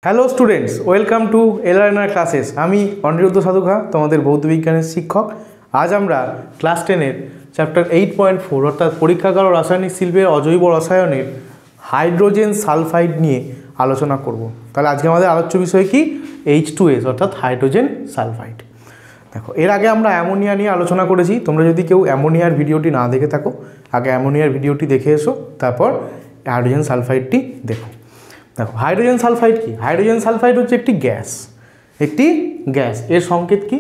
Hello students, welcome to LRNR classes. আমি অনিরুদ্ধ সাধুখা, তোমাদের ভৌতবিজ্ঞানের শিক্ষক। আজ আমরা ক্লাস 10-এর চ্যাপ্টার 8.4 অর্থাৎ পরীক্ষাগার ও রাসায়নিক শিল্পের অজৈব রসায়নের হাইড্রোজেন সালফাইড নিয়ে আলোচনা করব। তাহলে আজকে আমাদের আলোচ্য বিষয় কি? H2S অর্থাৎ হাইড্রোজেন সালফাইড। দেখো, এর আগে আমরা অ্যামোনিয়া নিয়ে আলোচনা করেছি। তোমরা যদি কেউ অ্যামোনিয়ার ভিডিওটি না দেখে থাকো, আগে অ্যামোনিয়ার ভিডিওটি দেখে এসো, তারপর হাইড্রোজেন সালফাইডটি দেখো। দেখো, হাইড্রোজেন সালফাইড কি? হাইড্রোজেন সালফাইড হচ্ছে একটি গ্যাস। এর সংকেত কি?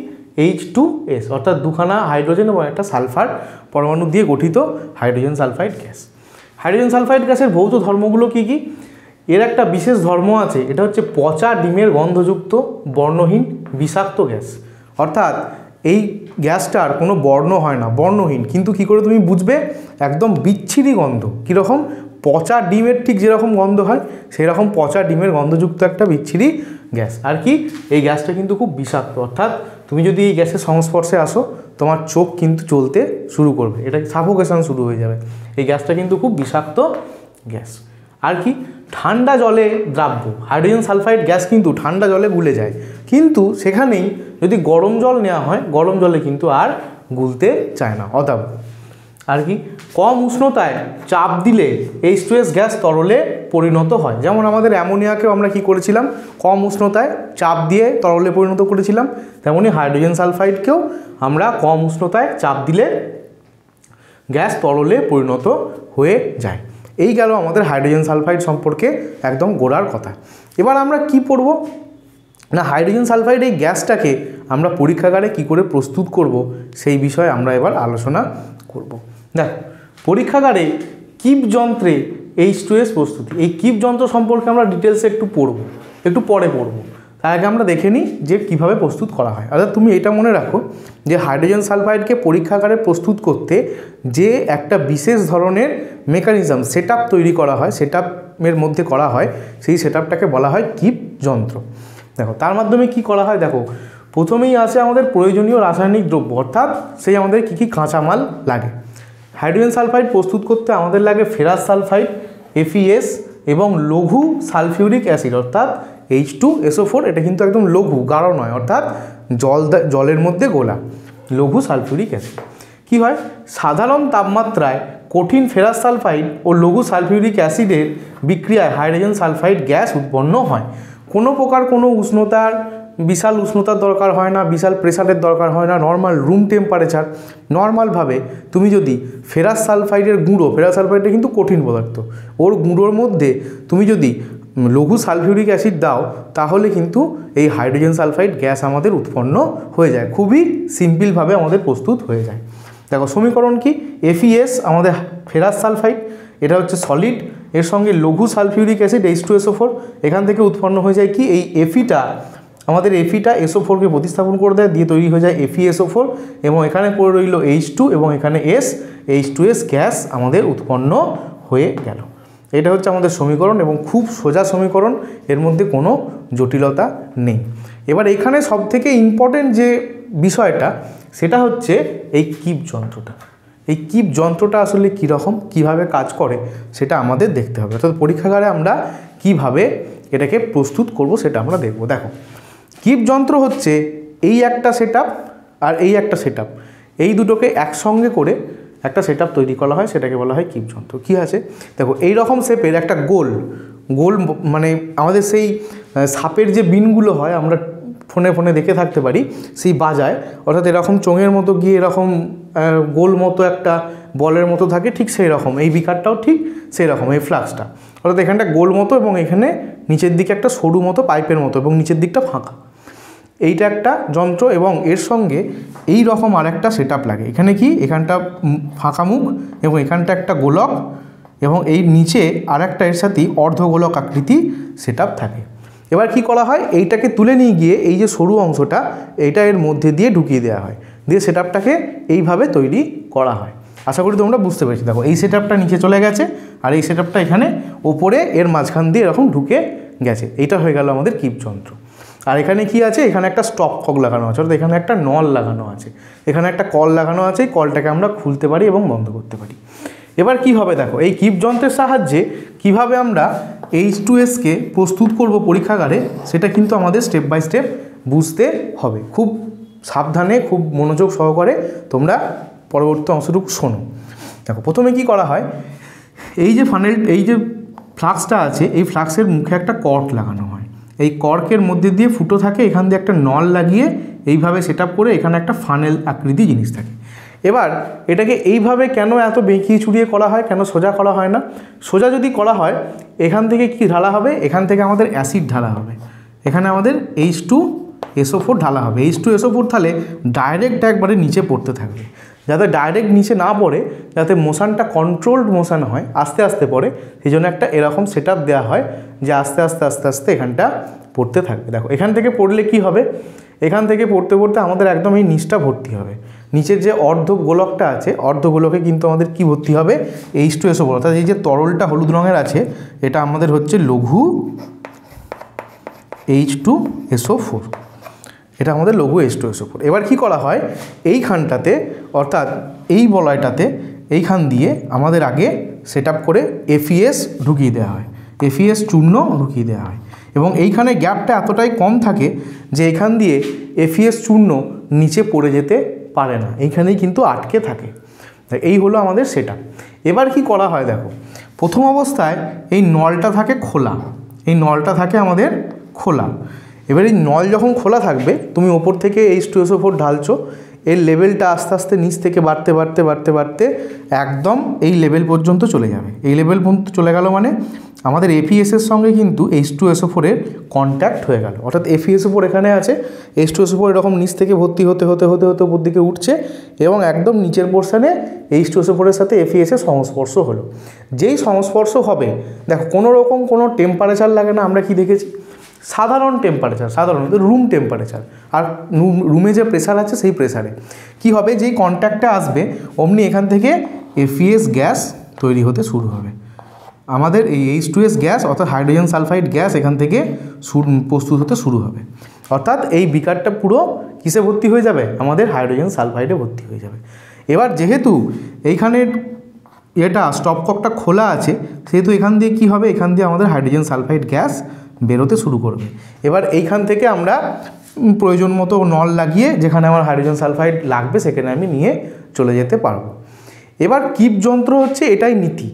H2S অর্থাৎ দুখানা হাইড্রোজেন এবং একটা সালফার পরমাণু দিয়ে গঠিত hydrogen sulphide gas. Hydrogen sulphide গ্যাসের ভৌত ধর্মগুলো কি কি? এর একটা বিশেষ ধর্ম আছে, এটা হচ্ছে পচা ডিমের গন্ধযুক্ত বর্ণহীন বিষাক্ত গ্যাস। অর্থাৎ এই গ্যাসটার কোনো বর্ণ হয় না, বর্ণহীন। কিন্তু কী করে তুমি বুঝবে? একদম বিচ্ছিরি গন্ধ। কীরকম? পচা ডিমের ঠিক যেরকম গন্ধ হয়, সেই রকম পচা ডিমের গন্ধযুক্ত একটা বিচ্ছিরি গ্যাস। আর কি, এই গ্যাসটা কিন্তু খুব বিষাক্ত। অর্থাৎ তুমি যদি এই গ্যাসের সংস্পর্শে আসো, তোমার চোখ কিন্তু চলতে শুরু করবে, এটা সাফোকেশন শুরু হয়ে যাবে। এই গ্যাসটা কিন্তু খুব বিষাক্ত গ্যাস। আর কি, ঠান্ডা জলে দ্রাব্য। হাইড্রোজেন সালফাইড গ্যাস কিন্তু ঠান্ডা জলে গুলে যায়, কিন্তু সেখানেই যদি গরম জল নেওয়া হয়, গরম জলে কিন্তু আর গুলতে চায় না, অদাব্য। আর কি, কম উষ্ণতায় চাপ দিলে H2S গ্যাস তরলে পরিণত হয়। যেমন আমাদের অ্যামোনিয়াকেও আমরা কি করেছিলাম? কম উষ্ণতায় চাপ দিয়ে তরলে পরিণত করেছিলাম। তেমনি হাইড্রোজেন সালফাইডকেও আমরা কম উষ্ণতায় চাপ দিলে গ্যাস তরলে পরিণত হয়ে যায়। এই গেল আমাদের হাইড্রোজেন সালফাইড সম্পর্কে একদম গোড়ার কথা। এবার আমরা কি পড়ব না, হাইড্রোজেন সালফাইড এই গ্যাসটাকে আমরা পরীক্ষাগারে কি করে প্রস্তুত করব, সেই বিষয়ে আমরা এবার আলোচনা করব। দেখ, পরীক্ষাগারে কিপ যন্ত্রে H2S প্রস্তুতি, এই কিপ যন্ত্র সম্পর্কে আমরা ডিটেলসে একটু পরে পড়ব। তার আগে আমরা দেখে নিই যে কীভাবে প্রস্তুত করা হয়। অর্থাৎ তুমি এটা মনে রাখো যে হাইড্রোজেন সালফাইডকে পরীক্ষাগারে প্রস্তুত করতে যে একটা বিশেষ ধরনের মেকানিজম সেটআপ তৈরি করা হয়, সেটআপের মধ্যে করা হয়, সেই সেটআপটাকে বলা হয় কিপ যন্ত্র। দেখো, তার মাধ্যমে কি করা হয়? দেখো, প্রথমেই আসে আমাদের প্রয়োজনীয় রাসায়নিক দ্রব্য, অর্থাৎ সেই আমাদের কী কী কাঁচামাল লাগে। হাইড্রোজেন সালফাইড প্রস্তুত করতে আমাদের লাগে ফেরাস সালফাইড, FeS এবং লঘু সালফিউরিক অ্যাসিড অর্থাৎ H2SO4। এটা কিন্তু একদম লঘু, গাঢ় নয়, অর্থাৎ জলের মধ্যে গোলা লঘু সালফিউরিক অ্যাসিড। কী হয়? সাধারণ তাপমাত্রায় কঠিন ফেরাস সালফাইড ও লঘু সালফিউরিক অ্যাসিডের বিক্রিয়ায় হাইড্রোজেন সালফাইড গ্যাস উৎপন্ন হয়। কোনো প্রকার বিশাল উষ্ণতার দরকার হয় না, বিশাল প্রেসারের দরকার হয় না, নর্মাল রুম টেম্পারেচার। নর্মালভাবে তুমি যদি ফেরাস সালফাইডের গুঁড়ো, ফেরাস সালফাইডটা কিন্তু কঠিন পদার্থ, ওর গুঁড়োর মধ্যে তুমি যদি লঘু সালফিউরিক অ্যাসিড দাও, তাহলে কিন্তু এই হাইড্রোজেন সালফাইড গ্যাস আমাদের উৎপন্ন হয়ে যায়। খুবই সিম্পলভাবে আমাদের প্রস্তুত হয়ে যায়। দেখো, সমীকরণ কি? FeS আমাদের ফেরাস সালফাইড, এটা হচ্ছে সলিড, এর সঙ্গে লঘু সালফিউরিক অ্যাসিড H2SO4, এখান থেকে উৎপন্ন হয়ে যায় কি? এই আমাদের Fe SO4কে প্রতিস্থাপন করে দেয়, দিয়ে তৈরি হয়ে যায় FeSO4, এবং এখানে পড়ে রইল H2 এবং এখানে H2S গ্যাস আমাদের উৎপন্ন হয়ে গেল। এটা হচ্ছে আমাদের সমীকরণ, এবং খুব সোজা সমীকরণ, এর মধ্যে কোনো জটিলতা নেই। এবার এখানে সবথেকে ইম্পর্টেন্ট যে বিষয়টা, সেটা হচ্ছে এই কিপ যন্ত্রটা। এই কিপ যন্ত্রটা আসলে কীরকম, কীভাবে কাজ করে, সেটা আমাদের দেখতে হবে। অর্থাৎ পরীক্ষাগারে আমরা কিভাবে এটাকে প্রস্তুত করব, সেটা আমরা দেখব। দেখো, কিপ যন্ত্র হচ্ছে এই একটা সেটআপ আর এই একটা সেটআপ, এই দুটোকে একসঙ্গে করে একটা সেটআপ তৈরি করা হয়, সেটাকে বলা হয় কিপ যন্ত্র। কী আছে? দেখো, এই রকম শেপের একটা গোল মানে আমাদের সেই সাপের যে বিনগুলো হয়, আমরা ফোনে দেখে থাকতে পারি, সেই বাজায়, অর্থাৎ এরকম চোঙের মতো গিয়ে এরকম গোল মতো একটা বলের মতো থাকে, ঠিক সেই রকম এই বিকারটাও ঠিক সেই রকম, এই ফ্লাক্সটা। অর্থাৎ এখানটা গোল মতো এবং এখানে নিচের দিকে একটা সরু মতো পাইপের মতো এবং নিচের দিকটা ফাঁকা। এইটা একটা যন্ত্র, এবং এর সঙ্গে এই রকম আর একটা সেটআপ লাগে। এখানে কি? এখানটা ফাঁকা মুখ এবং এখানটা একটা গোলক, এবং এই নিচে আর একটা এর সাথেই অর্ধগোলক আকৃতি সেটআপ থাকে। এবার কি করা হয়? এইটাকে তুলে নিয়ে গিয়ে এই যে সরু অংশটা, এইটা এর মধ্যে দিয়ে ঢুকিয়ে দেওয়া হয়, দিয়ে সেটআপটাকে এইভাবে তৈরি করা হয়। আশা করি তোমরা বুঝতে পেরেছি। দেখো, এই সেটআপটা নিচে চলে গেছে, আর এই সেটআপটা এখানে ওপরে এর মাঝখান দিয়ে এরকম ঢুকে গেছে। এইটা হয়ে গেল আমাদের কিপ যন্ত্র। আর এখানে কি আছে? এখানে একটা স্টপ কক লাগানো আছে, অর্থাৎ এখানে একটা নল লাগানো আছে, এখানে একটা কল লাগানো আছে। এই কলটাকে আমরা খুলতে পারি এবং বন্ধ করতে পারি। এবার কি হবে দেখো, এই কিপ যন্ত্রের সাহায্যে কিভাবে আমরা H2Sকে প্রস্তুত করব পরীক্ষাগারে, সেটা কিন্তু আমাদের স্টেপ বাই স্টেপ বুঝতে হবে। খুব সাবধানে, খুব মনোযোগ সহকারে তোমরা পরবর্তী অংশটুকু শোনো। দেখো প্রথমে কি করা হয়, এই যে এই যে ফ্লাক্সটা আছে, এই ফ্লাক্সের মুখে একটা কর্ক লাগানো হয়। এই কর্কের মধ্যে দিয়ে ফুটো থাকে, এখান দিয়ে একটা নল লাগিয়ে এইভাবে সেট আপ করে এখানে একটা ফানেল আকৃতি জিনিস থাকে। এবার এটাকে এইভাবে কেন এত বেঁকিয়ে চুরিয়ে করা হয়, কেন সোজা করা হয় না? সোজা যদি করা হয়, এখান থেকে কি ঢালা হবে, এখান থেকে আমাদের অ্যাসিড ঢালা হবে, এখানে আমাদের H2SO4 ঢালা হবে। H2SO4 তাহলে ডাইরেক্ট একবারে নিচে পড়তে থাকবে, যাতে ডাইরেক্ট নিচে না পড়ে, যাতে মোশনটা কন্ট্রোলড মোশন হয়, আস্তে আস্তে পড়ে, সেই জন্য একটা এরকম সেট আপ দেওয়া হয় যে আস্তে আস্তে আস্তে আস্তে এখানটা পড়তে থাকবে। দেখো এখান থেকে পড়লে কি হবে, এখান থেকে পড়তে পড়তে আমাদের একদম এই নিচটা ভর্তি হবে। নিচের যে অর্ধ গোলকটা আছে, অর্ধ গোলকে কিন্তু আমাদের কি ভর্তি হবে, H2SO4, অর্থাৎ এই যে তরলটা হলুদ রঙের আছে, এটা আমাদের হচ্ছে লঘু H2SO4, এটা আমাদের লঘু H2SO4। এবার কি করা হয়, এইখানটাতে অর্থাৎ এই বলয়টাতে এইখান দিয়ে আমাদের আগে সেট আপ করে FeS ঢুকিয়ে দেওয়া হয়, FeS চূর্ণ ঢুকিয়ে দেওয়া হয়, এবং এইখানে গ্যাপটা এতটাই কম থাকে যে এখান দিয়ে FeS চূর্ণ নিচে পড়ে যেতে পারে না, এইখানেই কিন্তু আটকে থাকে। এই হলো আমাদের সেট আপ। এবার কি করা হয় দেখো, প্রথম অবস্থায় এই নলটা থাকে খোলা, এই নলটা থাকে আমাদের খোলা। এবার এই নল যখন খোলা থাকবে, তুমি ওপর থেকে H2SO4 ঢালছো, এর লেভেলটা আস্তে আস্তে নিচ থেকে বাড়তে বাড়তে বাড়তে বাড়তে একদম এই লেভেল পর্যন্ত চলে যাবে। এই লেভেল পর্যন্ত চলে গেল মানে আমাদের FeSের সঙ্গে কিন্তু H2SO4-এর কন্ট্যাক্ট হয়ে গেল, অর্থাৎ FeSO4 এখানে আছে, H2SO4 এরকম নিচ থেকে ভর্তি হতে হতে হতে হতে উপর দিকে উঠছে, এবং একদম নিচের পোর্শনে H2SO4-এর সাথে FeSের সংস্পর্শ হলো। যেই সংস্পর্শ হবে, দেখো কোনো রকম কোনো টেম্পারেচার লাগে না, আমরা কি দেখেছি, সাধারণ টেম্পারেচার, সাধারণত রুম টেম্পারেচার, আর রুমে যে প্রেসার আছে সেই প্রেসারে কি হবে, যেই কন্ট্যাক্টটা আসবে অমনি এখান থেকে FeS গ্যাস তৈরি হতে শুরু হবে। আমাদের এই H2S গ্যাস অর্থাৎ হাইড্রোজেন সালফাইড গ্যাস এখান থেকে প্রস্তুত হতে শুরু হবে, অর্থাৎ এই বিকারটা পুরো কিসে ভর্তি হয়ে যাবে, আমাদের হাইড্রোজেন সালফাইডে ভর্তি হয়ে যাবে। এবার যেহেতু এইখানের এটা স্টপককটা খোলা আছে, সেহেতু এখান দিয়ে কি হবে, এখান দিয়ে আমাদের হাইড্রোজেন সালফাইড গ্যাস বেরোতে শুরু করবে। এবার এইখান থেকে আমরা প্রয়োজন মতো নল লাগিয়ে যেখানে আমার হাইড্রোজেন সালফাইড লাগবে সেখানে আমি নিয়ে চলে যেতে পারবো। এবার কিপ যন্ত্র হচ্ছে এটাই নীতি।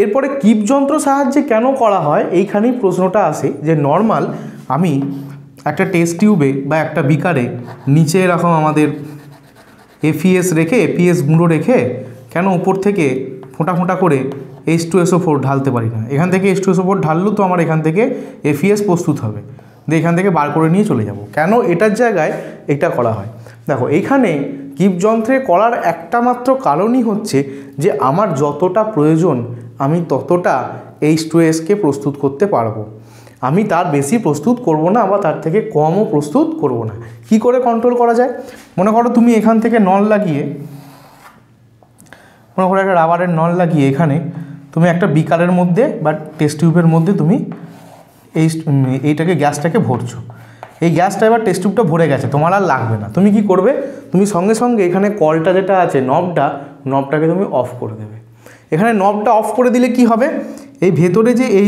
এরপরে কিপ যন্ত্র সাহায্যে কেন করা হয়, এইখানেই প্রশ্নটা আসে যে নর্মাল আমি একটা টেস্ট টিউবে বা একটা বিকারে নিচে এরকম আমাদের FeS রেখে, FeS গুঁড়ো রেখে কেন উপর থেকে ফোঁটা ফোঁটা করে H2SO4 ঢালতে পারি না? এখান থেকে H2SO4 ঢাললেও তো আমার এখান থেকে FeS প্রস্তুত হবে, দিয়ে এখান থেকে বার করে নিয়ে চলে যাব। কেন এটার জায়গায় এটা করা হয়? দেখো এইখানে কিপ যন্ত্রে করার একটা মাত্র কারণই হচ্ছে যে আমার যতটা প্রয়োজন আমি ততটা H2Sকে প্রস্তুত করতে পারবো, আমি তার বেশি প্রস্তুত করব না বা তার থেকে কমও প্রস্তুত করব না। কি করে কন্ট্রোল করা যায়? মনে করো তুমি এখান থেকে নল লাগিয়ে, মনে করো একটা রাবারের নল লাগিয়ে এখানে তুমি একটা বিকারের মধ্যে বা টেস্ট টিউবের মধ্যে তুমি এইটাকে গ্যাসটাকে ভরছো, এই গ্যাসটা এবার টেস্ট টিউবটা ভরে গেছে, তোমার আর লাগবে না। তুমি কি করবে, তুমি সঙ্গে সঙ্গে এখানে কলটা যেটা আছে নবটাকে তুমি অফ করে দেবে। এখানে নবটা অফ করে দিলে কি হবে, এই ভেতরে যে এই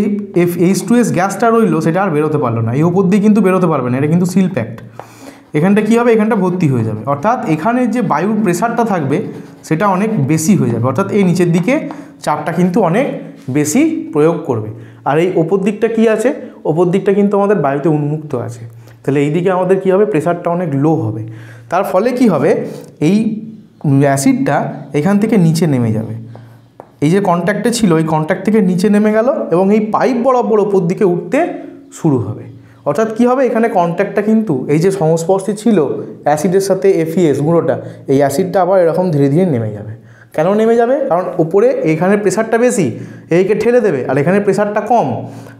H2S গ্যাসটা রইলো সেটা আর বেরোতে পারলো না, এই ওপর দিয়ে কিন্তু বেরোতে পারবে না, এটা কিন্তু সিল প্যাকড। এখানটা কি হবে, এখানটা ভর্তি হয়ে যাবে, অর্থাৎ এখানে যে বায়ুর প্রেসারটা থাকবে সেটা অনেক বেশি হয়ে যাবে, অর্থাৎ এই নিচের দিকে চাপটা কিন্তু অনেক বেশি প্রয়োগ করবে। আর এই ওপর দিকটা কি আছে, ওপর দিকটা কিন্তু আমাদের বায়ুতে উন্মুক্ত আছে, তাহলে এই দিকে আমাদের কি হবে, প্রেসারটা অনেক লো হবে। তার ফলে কি হবে, এই অ্যাসিডটা এখান থেকে নিচে নেমে যাবে, এই যে কন্ট্যাক্টে ছিল এই কন্ট্যাক্ট থেকে নিচে নেমে গেল এবং এই পাইপ বরাবর ওপর দিকে উঠতে শুরু হবে। অর্থাৎ কি হবে, এখানে কন্ট্যাক্টটা কিন্তু এই যে সংস্পর্শে ছিল অ্যাসিডের সাথে FeS গুঁড়োটা, এই অ্যাসিডটা আবার এরকম ধীরে ধীরে নেমে যাবে। কেন নেমে যাবে, কারণ ওপরে এইখানে প্রেসারটা বেশি, এইকে ঠেলে দেবে, আর এখানে প্রেসারটা কম,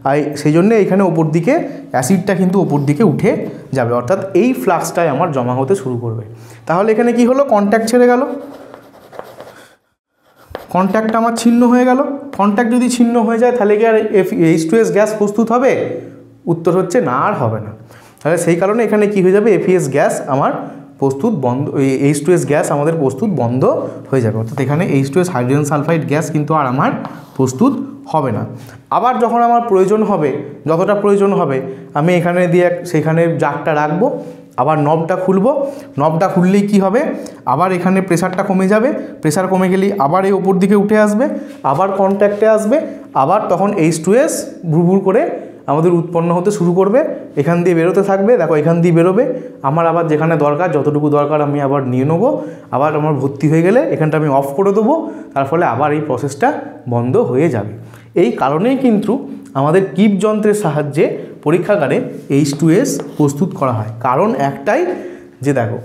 আর সেই জন্য এইখানে ওপর দিকে অ্যাসিডটা কিন্তু ওপর দিকে উঠে যাবে, অর্থাৎ এই ফ্লাক্সটাই আমার জমা হতে শুরু করবে। তাহলে এখানে কি হলো, কন্ট্যাক্ট ছেড়ে গেল, কন্ট্যাক্ট আমার ছিন্ন হয়ে গেল। কন্ট্যাক্ট যদি ছিন্ন হয়ে যায় তাহলে কি আর H2S গ্যাস প্রস্তুত হবে? উত্তর হচ্ছে না, আর হবে না। তাহলে সেই কারণে এখানে কি হয়ে যাবে, FeS গ্যাস আমার প্রস্তুত বন্ধ, H2S গ্যাস আমাদের প্রস্তুত বন্ধ হয়ে যাবে। অর্থাৎ এখানে H2S হাইড্রোজেন সালফাইড গ্যাস কিন্তু আর আমার প্রস্তুত হবে না। আবার যখন আমার প্রয়োজন হবে, যতটা প্রয়োজন হবে, আমি এখানে দিয়ে সেখানে জারটা রাখবো, আবার নবটা খুলবো, নবটা খুললেই কি হবে, আবার এখানে প্রেসারটা কমে যাবে, প্রেসার কমে গেলেই আবার এই ওপর দিকে উঠে আসবে, আবার কন্ট্যাক্টে আসবে, আবার তখন H2S ভুরভুর করে আমাদের উৎপন্ন হতে শুরু করবে, এখান দিয়ে বেরোতে থাকবে। দেখো এখান দিয়ে বেরোবে, আমার আবার যেখানে দরকার যতটুকু দরকার আমি আবার নিয়ে নেবো, আবার আমার ভর্তি হয়ে গেলে এখানটা আমি অফ করে দেবো, তার ফলে আবার এই প্রসেসটা বন্ধ হয়ে যাবে। এই কারণেই কিন্তু আমাদের কিপ যন্ত্রের সাহায্যে পরীক্ষাগারে H2S প্রস্তুত করা হয়। কারণ একটাই যে দেখো,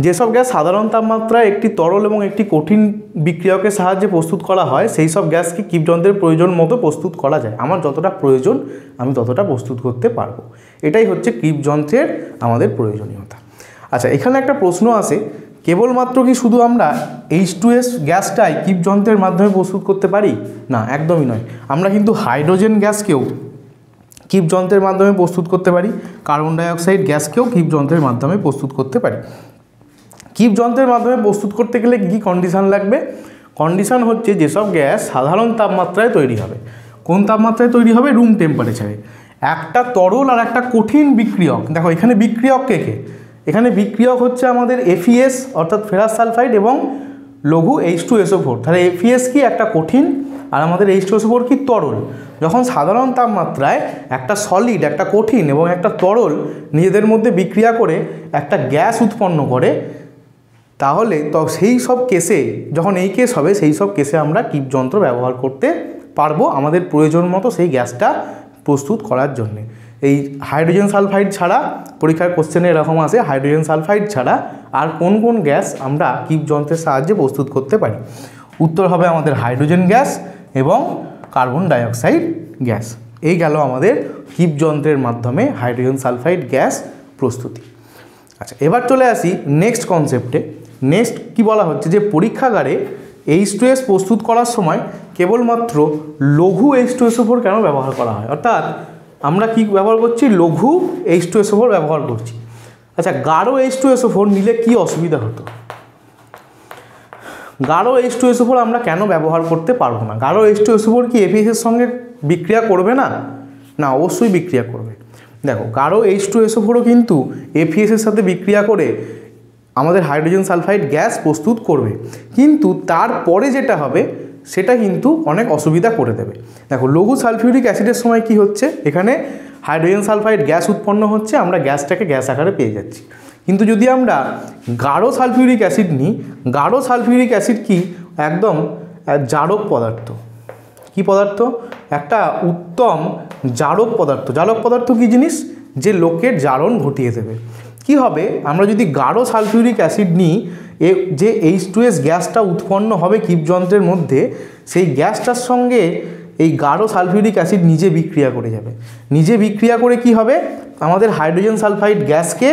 যেসব গ্যাস সাধারণ তাপমাত্রায় একটি তরল এবং একটি কঠিন বিক্রিয়কের সাহায্যে প্রস্তুত করা হয়, সেই সব গ্যাসকে কিপ যন্ত্রের প্রয়োজন মতো প্রস্তুত করা যায়। আমার যতটা প্রয়োজন আমি ততটা প্রস্তুত করতে পারবো, এটাই হচ্ছে কিপ যন্ত্রের আমাদের প্রয়োজনীয়তা। আচ্ছা, এখানে একটা প্রশ্ন আসে, কেবলমাত্র কি শুধু আমরা H2S গ্যাসটাই কিপ যন্ত্রের মাধ্যমে প্রস্তুত করতে পারি? না, একদমই নয়। আমরা কিন্তু হাইড্রোজেন গ্যাসকেও কিপ যন্ত্রের মাধ্যমে প্রস্তুত করতে পারি, কার্বন ডাইঅক্সাইড গ্যাসকেও কিপ যন্ত্রের মাধ্যমে প্রস্তুত করতে পারি। কিপ যন্ত্রের মাধ্যমে প্রস্তুত করতে গেলে কী কন্ডিশান লাগবে? কন্ডিশান হচ্ছে যেসব গ্যাস সাধারণ তাপমাত্রায় তৈরি হবে। কোন তাপমাত্রায় তৈরি হবে? রুম টেম্পারেচারে। একটা তরল আর একটা কঠিন বিক্রিয়ক, দেখো এখানে বিক্রিয়ক কে কে? এখানে বিক্রিয়ক হচ্ছে আমাদের FeS অর্থাৎ ফেরাস সালফাইড এবং লঘু H2SO4। তাহলে FeS কি? একটা কঠিন, আর আমাদের H2SO4 কি? তরল। যখন সাধারণ তাপমাত্রায় একটা সলিড, একটা কঠিন এবং একটা তরল নিজেদের মধ্যে বিক্রিয়া করে একটা গ্যাস উৎপন্ন করে, তাহলে তো সেই সব কেসে, যখন এই কেস হবে সেই সব কেসে আমরা কিপ যন্ত্র ব্যবহার করতে পারবো আমাদের প্রয়োজন মতো সেই গ্যাসটা প্রস্তুত করার জন্যে। এই হাইড্রোজেন সালফাইড ছাড়া, পরীক্ষার কোশ্চেনে এরকম আসে, হাইড্রোজেন সালফাইড ছাড়া আর কোন কোন গ্যাস আমরা কিপ যন্ত্রের সাহায্যে প্রস্তুত করতে পারি? উত্তর হবে আমাদের হাইড্রোজেন গ্যাস এবং কার্বন ডাইঅক্সাইড গ্যাস। এই গেল আমাদের কিপ যন্ত্রের মাধ্যমে হাইড্রোজেন সালফাইড গ্যাস প্রস্তুতি। আচ্ছা, এবার চলে আসি নেক্সট কনসেপ্টে। নেক্সট কি বলা হচ্ছে যে পরীক্ষাগারে H2S প্রস্তুত করার সময় কেবলমাত্র লঘু H2SO4 কেন ব্যবহার করা হয়? অর্থাৎ আমরা কি ব্যবহার করছি? লঘু H2SO4 ব্যবহার করছি। আচ্ছা, গাঢ় H2SO4 নিলে কি অসুবিধা হতো? গাঢ় H2SO4 আমরা কেন ব্যবহার করতে পারবো না? গাঢ় H2SO4 কি FeS এর সঙ্গে বিক্রিয়া করবে না? না, অবশ্যই বিক্রিয়া করবে। দেখো, গাঢ় H2SO4ও কিন্তু FeS এর সাথে বিক্রিয়া করে আমাদের হাইড্রোজেন সালফাইড গ্যাস প্রস্তুত করবে, কিন্তু তারপরে যেটা হবে সেটা কিন্তু অনেক অসুবিধা করে দেবে। দেখো, লঘু সালফিউরিক অ্যাসিডের সময় কি হচ্ছে? এখানে হাইড্রোজেন সালফাইড গ্যাস উৎপন্ন হচ্ছে, আমরা গ্যাসটাকে গ্যাস আকারে পেয়ে যাচ্ছি। কিন্তু যদি আমরা গাঢ় সালফিউরিক অ্যাসিড নিই, গাঢ় সালফিউরিক অ্যাসিড কি? একদম জারক পদার্থ। কি পদার্থ? একটা উত্তম জারক পদার্থ। জারক পদার্থ কি জিনিস? যে লোকের জারণ ঘটিয়ে দেবে। কি হবে? আমরা যদি গাঢ় সালফিউরিক অ্যাসিড নিই, যে H2S গ্যাসটা উৎপন্ন হবে কিপ যন্ত্রের মধ্যে, সেই গ্যাসটার সঙ্গে এই গাঢ় সালফিউরিক অ্যাসিড নিজে বিক্রিয়া করে যাবে। নিজে বিক্রিয়া করে কি হবে? আমাদের হাইড্রোজেন সালফাইড গ্যাসকে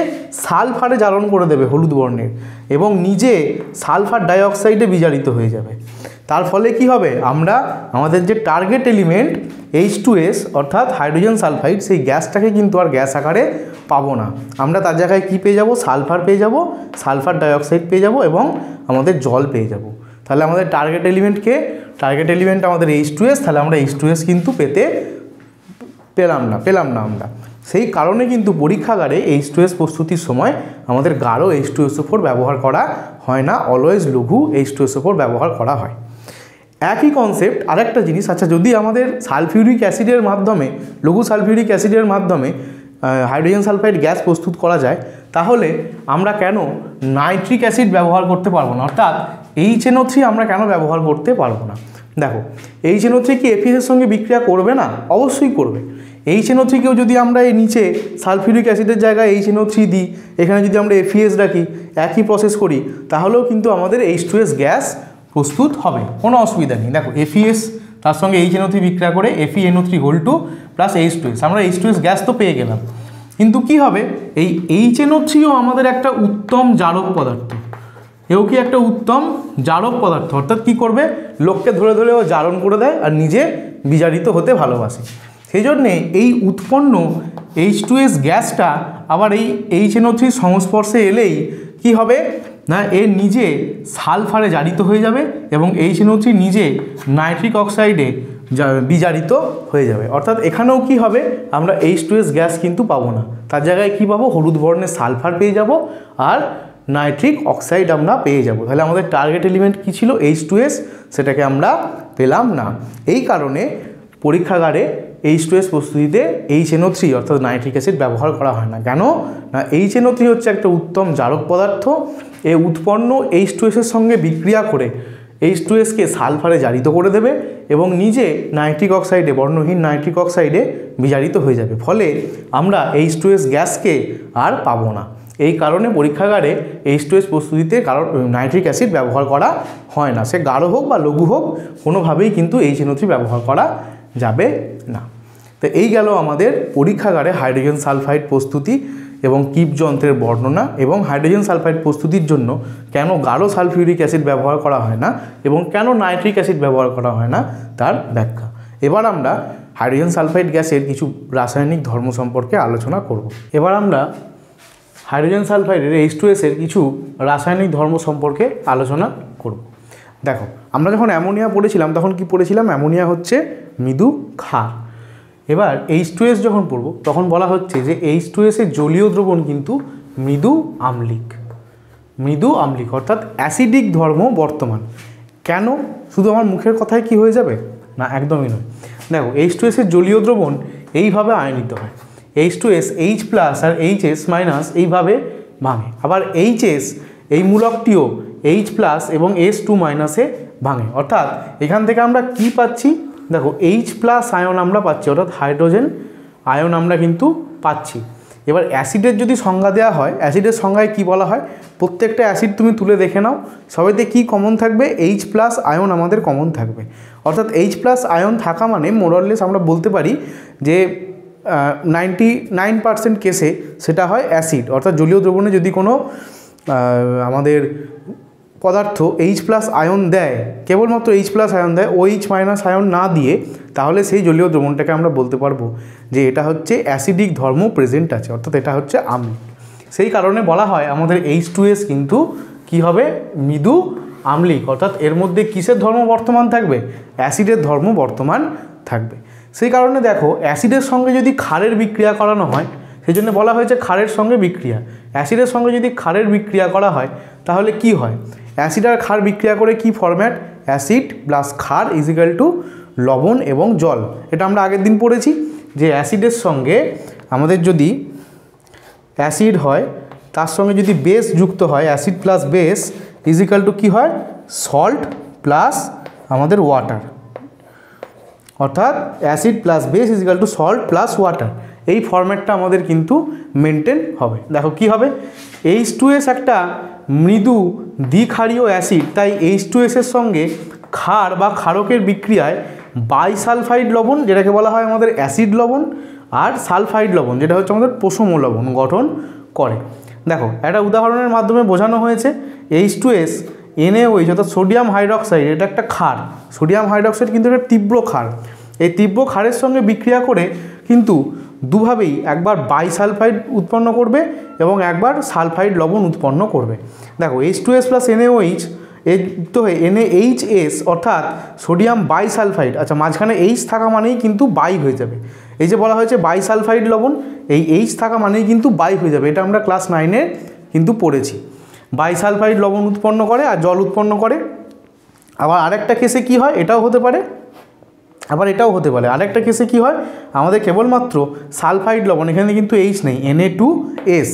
সালফারে জারণ করে দেবে, হলুদ বর্ণের, এবং নিজে সালফার ডাইঅক্সাইডে বিজারিত হয়ে যাবে। তার ফলে কি হবে? আমরা আমাদের যে টার্গেট এলিমেন্ট H2S অর্থাৎ হাইড্রোজেন সালফাইড, সেই গ্যাসটাকে কিন্তু আর গ্যাস আকারে পাবো না। আমরা তার জায়গায় কি পেয়ে যাব? সালফার পেয়ে যাব, সালফার ডাইঅক্সাইড পেয়ে যাব এবং আমাদের জল পেয়ে যাব। তাহলে আমাদের টার্গেট এলিমেন্টকে, টার্গেট এলিমেন্ট আমাদের H2S, তাহলে আমরা H2S কিন্তু পেলাম না আমরা। সেই কারণে কিন্তু পরীক্ষাগারে H2S প্রস্তুতির সময় আমাদের গাঢ় H2SO4 ব্যবহার করা হয় না, অলওয়েজ লঘু H2SO4 ব্যবহার করা হয়। একই কনসেপ্ট আরেকটা জিনিস। আচ্ছা, যদি আমাদের সালফিউরিক অ্যাসিডের মাধ্যমে, লঘু সালফিউরিক অ্যাসিডের মাধ্যমে হাইড্রোজেন সালফাইড গ্যাস প্রস্তুত করা যায়, তাহলে আমরা কেন নাইট্রিক অ্যাসিড ব্যবহার করতে পারবো না? অর্থাৎ HNO3 আমরা কেন ব্যবহার করতে পারবো না? দেখো, HNO3 কি FeS এর সঙ্গে বিক্রিয়া করবে না? অবশ্যই করবে। HNO3 কেও যদি আমরা এই নিচে সালফিউরিক অ্যাসিডের জায়গায় HNO3 দিই, এখানে যদি আমরা FeS রাখি, একই প্রসেস করি, তাহলেও কিন্তু আমাদের H2S গ্যাস প্রস্তুত হবে, কোনো অসুবিধা নেই। দেখো, FeS তার সঙ্গে HNO3 বিক্রিয়া করে FeNO3(2) প্লাস H2S, আমরা H2S গ্যাস তো পেয়ে গেলাম। কিন্তু কি হবে? এই HNO3ও আমাদের একটা উত্তম জারক পদার্থ। এও কি একটা উত্তম জারক পদার্থ, অর্থাৎ কি করবে? লোককে ধরে ধরে ও জারণ করে দেয় আর নিজে বিজারিত হতে ভালোবাসে। সেই জন্যে এই উৎপন্ন H2S গ্যাসটা আবার এই HNO3 সংস্পর্শে এলেই কি হবে না, এর নিজে সালফারে জারিত হয়ে যাবে এবং HNO3 নিজে নাইট্রিক অক্সাইডে বিজারিত হয়ে যাবে। অর্থাৎ এখানেও কি হবে, আমরা H2S গ্যাস কিন্তু পাবো না, তার জায়গায় কি পাবো, হলুদ বর্ণের সালফার পেয়ে যাব আর নাইট্রিক অক্সাইড আমরা পেয়ে যাব। তাহলে আমাদের টার্গেট এলিমেন্ট কী ছিল, H2S, সেটাকে আমরা পেলাম না। এই কারণে পরীক্ষাগারে H2S প্রস্তুতিতে HNO3 অর্থাৎ নাইট্রিক অ্যাসিড ব্যবহার করা হয় না। কেন না, HNO3 হচ্ছে একটা উত্তম জারক পদার্থ। এ উৎপন্ন H2S এর সঙ্গে বিক্রিয়া করে H2Sকে সালফারে জারিত করে দেবে এবং নিজে নাইট্রিক অক্সাইডে, বর্ণহীন নাইট্রিক অক্সাইডে বিজারিত হয়ে যাবে। ফলে আমরা H2S গ্যাসকে আর পাবো না। এই কারণে পরীক্ষাগারে H2S প্রস্তুতিতে কারণ নাইট্রিক অ্যাসিড ব্যবহার করা হয় না। সে গাঢ় হোক বা লঘু হোক, কোনোভাবেই কিন্তু HNO3 ব্যবহার করা যাবে না। তো এই গেল আমাদের পরীক্ষাগারে হাইড্রোজেন সালফাইড প্রস্তুতি এবং কিপ যন্ত্রের বর্ণনা এবং হাইড্রোজেন সালফাইড প্রস্তুতির জন্য কেন গাঢ় সালফিউরিক অ্যাসিড ব্যবহার করা হয় না এবং কেন নাইট্রিক অ্যাসিড ব্যবহার করা হয় না তার ব্যাখ্যা। এবার আমরা হাইড্রোজেন সালফাইড গ্যাসের কিছু রাসায়নিক ধর্ম সম্পর্কে আলোচনা করব। এবার আমরা হাইড্রোজেন সালফাইডের H2S এর কিছু রাসায়নিক ধর্ম সম্পর্কে আলোচনা করব। দেখো, আমরা যখন অ্যামোনিয়া পড়েছিলাম তখন কি পড়েছিলাম, অ্যামোনিয়া হচ্ছে মৃদু ক্ষার। এবার H2S যখন পড়ব তখন বলা হচ্ছে যে H2S এর জলীয় দ্রবণ কিন্তু মৃদু আম্লিক, মৃদু আম্লিক অর্থাৎ অ্যাসিডিক ধর্ম বর্তমান। কেন, শুধু আমার মুখের কথায় কি হয়ে যাবে না, একদমই নয়। দেখো, H2S এর জলীয় দ্রবণ এইভাবে আয়নিত হয়, H2S H+ আর HS- এইভাবে ভাঙে, আবার HS এই মূলকটিও H+ এবং S2- ভাঙে। অর্থাৎ এখান থেকে আমরা কি পাচ্ছি, দেখো H+ আয়ন আমরা পাচ্ছি, অর্থাৎ হাইড্রোজেন আয়ন আমরা কিন্তু পাচ্ছি। এবার অ্যাসিডের যদি সংজ্ঞা দেওয়া হয়, অ্যাসিডের সংজ্ঞায় কি বলা হয়, প্রত্যেকটা অ্যাসিড তুমি তুলে দেখে নাও, সবাইতে কি কমন থাকবে, H+ আয়ন আমাদের কমন থাকবে। অর্থাৎ H+ আয়ন থাকা মানে মোরলেস আমরা বলতে পারি যে 99% কেসে সেটা হয় অ্যাসিড। অর্থাৎ জলীয় দ্রবণে যদি কোনো আমাদের পদার্থ H+ আয়ন দেয়, কেবলমাত্র H+ আয়ন দেয়, OH- আয়ন না দিয়ে, তাহলে সেই জলীয় দ্রবণটাকে আমরা বলতে পারবো যে এটা হচ্ছে অ্যাসিডিক ধর্ম প্রেজেন্ট আছে, অর্থাৎ এটা হচ্ছে আম্লিক। সেই কারণে বলা হয় আমাদের H2S কিন্তু কি হবে, মৃদু আম্লিক। অর্থাৎ এর মধ্যে কিসের ধর্ম বর্তমান থাকবে, অ্যাসিডের ধর্ম বর্তমান থাকবে। সেই কারণে দেখো, অ্যাসিডের সঙ্গে যদি ক্ষারের বিক্রিয়া করানো হয়, সেই জন্য বলা হয়েছে ক্ষারের সঙ্গে বিক্রিয়া। অ্যাসিডের সঙ্গে যদি ক্ষারের বিক্রিয়া করা হয় তাহলে কি হয়, অ্যাসিড আর ক্ষার বিক্রিয়া করে কি ফরম্যাট, অ্যাসিড প্লাস ক্ষার = লবণ এবং জল। এটা আমরা আগের দিন পড়েছি যে অ্যাসিডের সঙ্গে আমাদের যদি অ্যাসিড হয়, তার সঙ্গে যদি বেস যুক্ত হয়, অ্যাসিড প্লাস বেস = কি হয়, সল্ট প্লাস আমাদের ওয়াটার। অর্থাৎ acid plus base = salt plus water. এই ফরম্যাটটা আমাদের কিন্তু মেনটেন হবে। দেখো কি হবে, H2S একটা মৃদু দ্বিক্ষারীয় অ্যাসিড, তাই H2S এর সঙ্গে ক্ষার বা ক্ষারকের বিক্রিয়ায় বাইসালফাইড লবণ, যেটাকে বলা হয় আমাদের অ্যাসিড লবণ, আর সালফাইড লবণ, যেটা হচ্ছে আমাদের পশম লবণ গঠন করে। দেখো, একটা উদাহরণের মাধ্যমে বোঝানো হয়েছে, H2S NaOH অর্থাৎ সোডিয়াম হাইড্রক্সাইড, এটা একটা ক্ষার। সোডিয়াম হাইড্রক্সাইড কিন্তু একটা তীব্র ক্ষার। এই তীব্র ক্ষারের সঙ্গে বিক্রিয়া করে কিন্তু দুভাবেই একবার বাইসালফাইড উৎপন্ন করবে এবং একবার সালফাইড লবণ উৎপন্ন করবে। দেখো, H2S + NaOH এর যুক্ত হয়ে NaHS অর্থাৎ সোডিয়াম বাইসালফাইড। আচ্ছা, মাঝখানে H থাকা মানেই কিন্তু বাই হয়ে যাবে। এই যে বলা হয়েছে বাইসালফাইড লবণ, এই H থাকা মানেই কিন্তু বাই হয়ে যাবে। এটা আমরা ক্লাস 9-এ কিন্তু পড়েছি। বাইসালফাইড লবণ উৎপন্ন করে আর জল উৎপন্ন করে। আবার আরেকটা কেসে কি হয়, এটাও হতে পারে, আবার এটাও হতে পারে। আরেকটা কেসে কি হয়, আমাদের কেবলমাত্র সালফাইড লবণ, এখানে কিন্তু H নেই, Na2S,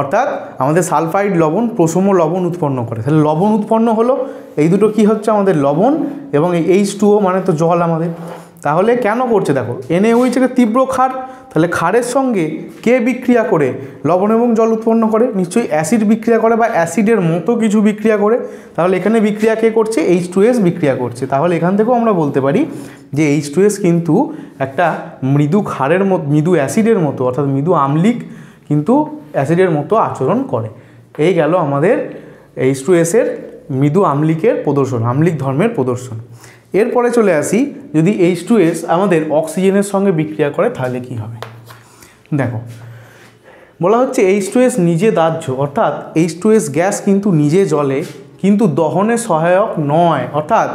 অর্থাৎ আমাদের সালফাইড লবণ পশম লবণ উৎপন্ন করে। তাহলে লবণ উৎপন্ন হলো, এই দুটো কি হচ্ছে আমাদের লবণ, এবং এই H2O মানে তো জল আমাদের। তাহলে কেন করছে, দেখো NaOH একটা তীব্র ক্ষার, তাহলে ক্ষারের সঙ্গে কে বিক্রিয়া করে লবণ এবং জল উৎপন্ন করে, নিশ্চয়ই অ্যাসিড বিক্রিয়া করে বা অ্যাসিডের মতো কিছু বিক্রিয়া করে। তাহলে এখানে বিক্রিয়া কে করছে, H2S বিক্রিয়া করছে। তাহলে এখান থেকেও আমরা বলতে পারি যে H2S কিন্তু একটা মৃদু ক্ষারের মতো, মৃদু অ্যাসিডের মতো, অর্থাৎ মৃদু আম্লিক কিন্তু অ্যাসিডের মতো আচরণ করে। এই গেল আমাদের H2S এর মৃদু আম্লিকের প্রদর্শন, আম্লিক ধর্মের প্রদর্শন। এরপরে চলে আসি, যদি H2S আমাদের অক্সিজেনের সঙ্গে বিক্রিয়া করে তাহলে কি হবে। দেখো বলা হচ্ছে H2S নিজে দাহ্য, অর্থাৎ H2S গ্যাস কিন্তু নিজে জ্বলে কিন্তু দহনে সহায়ক নয়। অর্থাৎ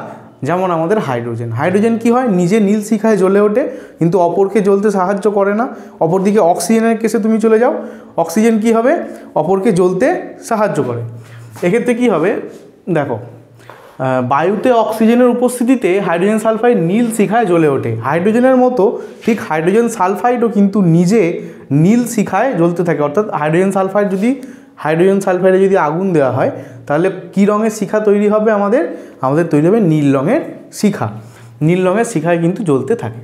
যেমন আমাদের হাইড্রোজেন কি হয়, নিজে নীল শিখায় জ্বলে ওঠে কিন্তু অপরকে জ্বলতে সাহায্য করে না। অপরদিকে অক্সিজেনের কেসে তুমি চলে যাও, অক্সিজেন কি হবে, অপরকে জ্বলতে সাহায্য করে। এক্ষেত্রে কি হবে দেখো, বায়ুতে অক্সিজেনের উপস্থিতিতে হাইড্রোজেন সালফাইড নীল শিখায় জ্বলে ওঠে। হাইড্রোজেনের মতো ঠিক হাইড্রোজেন সালফাইডও কিন্তু নিজে নীল শিখায় জ্বলতে থাকে। অর্থাৎ হাইড্রোজেন সালফাইডে যদি আগুন দেওয়া হয় তাহলে কী রঙের শিখা তৈরি হবে, আমাদের তৈরি হবে নীল রঙের শিখা। নীল রঙের শিখায় কিন্তু জ্বলতে থাকে।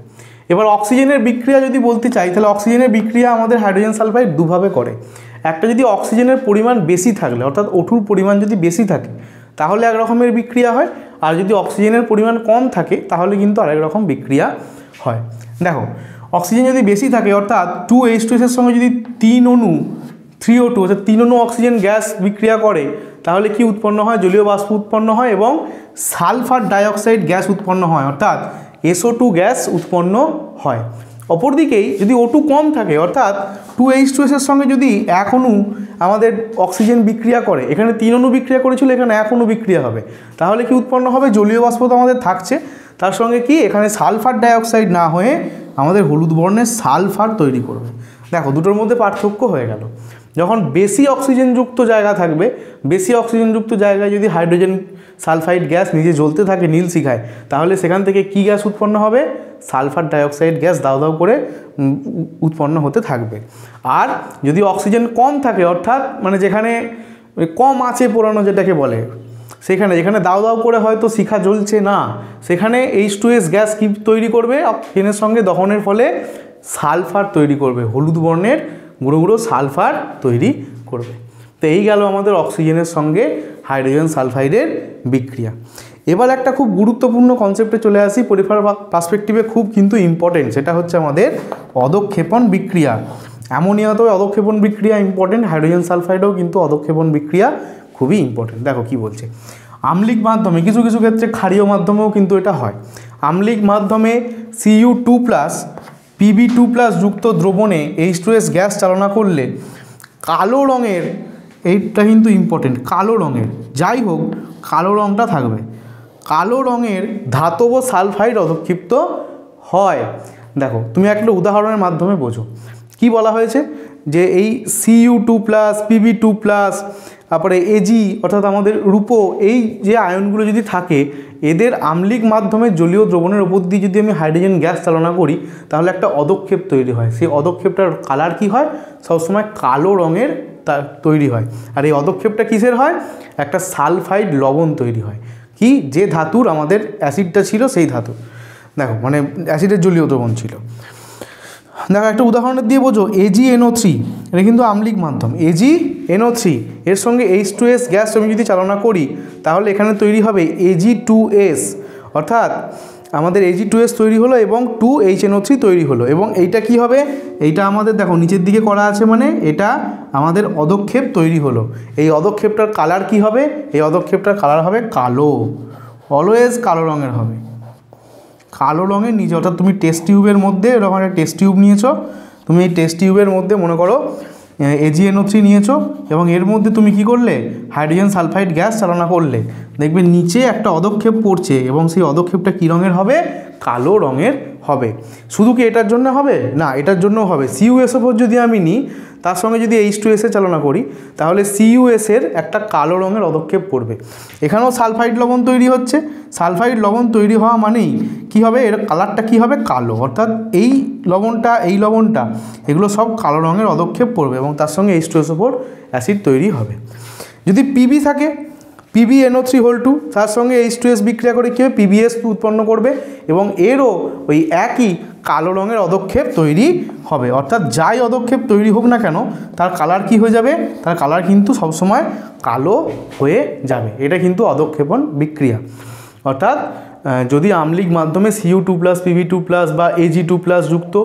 এবার অক্সিজেনের বিক্রিয়া যদি বলতে চাই তাহলে অক্সিজেনের বিক্রিয়া আমাদের হাইড্রোজেন সালফাইড দুভাবে করে। একটা যদি অক্সিজেনের পরিমাণ বেশি থাকলে, অর্থাৎ O2 পরিমাণ যদি বেশি থাকে তাহলে এক রকমের বিক্রিয়া হয়, আর যদি অক্সিজেনের পরিমাণ কম থাকে তাহলে কিন্তু আরেক রকম বিক্রিয়া হয়। দেখো অক্সিজেন যদি বেশি থাকে অর্থাৎ 2H2S এর সঙ্গে যদি 3O2 অর্থাৎ 3 অণু অক্সিজেন গ্যাস বিক্রিয়া করে তাহলে কি উৎপন্ন হয়, জলীয় বাষ্প উৎপন্ন হয় এবং সালফার ডাইঅক্সাইড গ্যাস উৎপন্ন হয়, অর্থাৎ SO2 গ্যাস উৎপন্ন হয়। অপরদিকেই যদি O2 কম থাকে অর্থাৎ 2H2S এর সঙ্গে যদি 1 অণু আমাদের অক্সিজেন বিক্রিয়া করে, এখানে 3 অণু বিক্রিয়া করেছিল, এখানে 1 অণু বিক্রিয়া হবে, তাহলে কি উৎপন্ন হবে, জলীয় বাষ্প তো আমাদের থাকছে, তার সঙ্গে কি এখানে সালফার ডাইঅক্সাইড না হয়ে আমাদের হলুদ বর্ণের সালফার তৈরি করবে। দেখো দুটোর মধ্যে পার্থক্য হয়ে গেল। যখন বেশি অক্সিজেনযুক্ত জায়গা থাকবে, বেশি অক্সিজেনযুক্ত জায়গায় যদি হাইড্রোজেন সালফাইড গ্যাস নিজে জ্বলতে থাকে নীল শিখায় তাহলে সেখান থেকে কি গ্যাস উৎপন্ন হবে, সালফার ডাইঅক্সাইড গ্যাস দাউ দাউ করে উৎপন্ন হতে থাকবে। আর যদি অক্সিজেন কম থাকে অর্থাৎ মানে যেখানে কম আঁচে পোড়ানো যেটাকে বলে, যেখানে দাউ দাউ করে হয়তো শিখা জ্বলছে না, সেখানে H2S গ্যাস কি তৈরি করবে, অক্সিজেনের সঙ্গে দহনের ফলে সালফার তৈরি করবে, হলুদ বর্ণের গুঁড়ো গুঁড়ো সালফার তৈরি করবে। তো এই গেল আমাদের অক্সিজেনের সঙ্গে হাইড্রোজেন সালফাইডের বিক্রিয়া। এবার একটা খুব গুরুত্বপূর্ণ কনসেপ্টে চলে আসি, পরিফেরাল পার্সপেক্টিভে খুব কিন্তু ইম্পর্টেন্ট, সেটা হচ্ছে আমাদের অদক্ষেপণ বিক্রিয়া। অ্যামোনিয়াতেও অদক্ষেপণ বিক্রিয়া ইম্পর্টেন্ট, হাইড্রোজেন সালফাইডেও কিন্তু অদক্ষেপণ বিক্রিয়া খুবই ইম্পর্টেন্ট। দেখো কি বলছে, আম্লিক মাধ্যমে, কিছু কিছু ক্ষেত্রে ক্ষারীয় মাধ্যমেও কিন্তু এটা হয়। আম্লিক মাধ্যমে Cu2+ Pb2+ যুক্ত দ্রবণে H2S গ্যাস চালনা করলে কালো রঙের, এইটা কিন্তু ইম্পর্টেন্ট, কালো রঙের, যাই হোক কালো রঙটা থাকবে, কালো রঙের ধাতব সালফাইড অদক্ষিপ্ত হয়। দেখো তুমি একটা উদাহরণের মাধ্যমে বোঝো কি বলা হয়েছে, যে এই Cu2+, Pb2+, তারপরে Ag অর্থাৎ আমাদের রূপো, এই যে আয়নগুলো যদি থাকে এদের আম্লিক মাধ্যমে জলীয় দ্রবণের উপর দিয়ে যদি আমি হাইড্রোজেন গ্যাস চালনা করি তাহলে একটা অদক্ষেপ তৈরি হয়। সেই অদক্ষেপটার কালার কি হয়, সবসময় কালো রঙের তৈরি হয়। আর এই অদক্ষেপটা কিসের হয়, একটা সালফাইড লবণ তৈরি হয়, কি যে ধাতুর আমাদের অ্যাসিডটা ছিল সেই ধাতু। দেখো মানে অ্যাসিডের জলীয় দ্রবণ ছিল। দেখো একটা উদাহরণ দিয়ে বোঝো, AgNO3 এটা কিন্তু আম্লিক মাধ্যম, AgNO3 এর সঙ্গে H2S গ্যাস আমি যদি চালনা করি তাহলে এখানে তৈরি হবে Ag2S, অর্থাৎ আমাদের Ag2S তৈরি হলো এবং 2HNO3 তৈরি হলো, এবং এইটা কি হবে, এইটা আমাদের দেখো নিচের দিকে করা আছে, মানে এটা আমাদের অদক্ষেপ তৈরি হলো। এই অদক্ষেপটার কালার কি হবে, এই অদক্ষেপটার কালার হবে কালো, অলওয়েজ কালো রঙের হবে, কালো রঙের নিচে। অর্থাৎ তুমি টেস্ট টিউবের মধ্যে এরকম একটা টেস্ট টিউব নিয়েছো, তুমি এই টেস্ট টিউবের মধ্যে মনে করো AgNO3 নিয়েছো এবং এর মধ্যে তুমি কি করলে, হাইড্রোজেন সালফাইড গ্যাস চালনা করলে, দেখবে নিচে একটা অদক্ষেপ পড়ছে এবং সেই অদক্ষেপটা কী রঙের হবে, কালো রঙের হবে। শুধু কি এটার জন্য হবে না, এটার জন্যও হবে। CuSO4 যদি আমি নিই তার সঙ্গে যদি H2S চালনা করি তাহলে CuS এর একটা কালো রঙের অদক্ষেপ পড়বে। এখানেও সালফাইড লবণ তৈরি হচ্ছে, সালফাইড লবণ তৈরি হওয়া মানেই কি হবে, এর কালারটা কি হবে, কালো, অর্থাৎ এই লবণটা এগুলো সব কালো রঙের অদক্ষেপ পড়বে এবং তার সঙ্গে H2SO4 অ্যাসিড তৈরি হবে। যদি Pb থাকে, PbNO3(2) তার সঙ্গে H2S বিক্রিয়া করে কী হবে, PbS উৎপন্ন করবে এবং এরও ওই একই কালো রঙের অদক্ষেপ তৈরি হবে। অর্থাৎ যাই অদক্ষেপ তৈরি হোক না কেন তার কালার কি হয়ে যাবে, তার কালার কিন্তু সবসময় কালো হয়ে যাবে। এটা কিন্তু অদক্ষেপণ বিক্রিয়া। অর্থাৎ যদি আম্লিক মাধ্যমে Cu2+, Pb2+ বা Ag2+ যুক্ত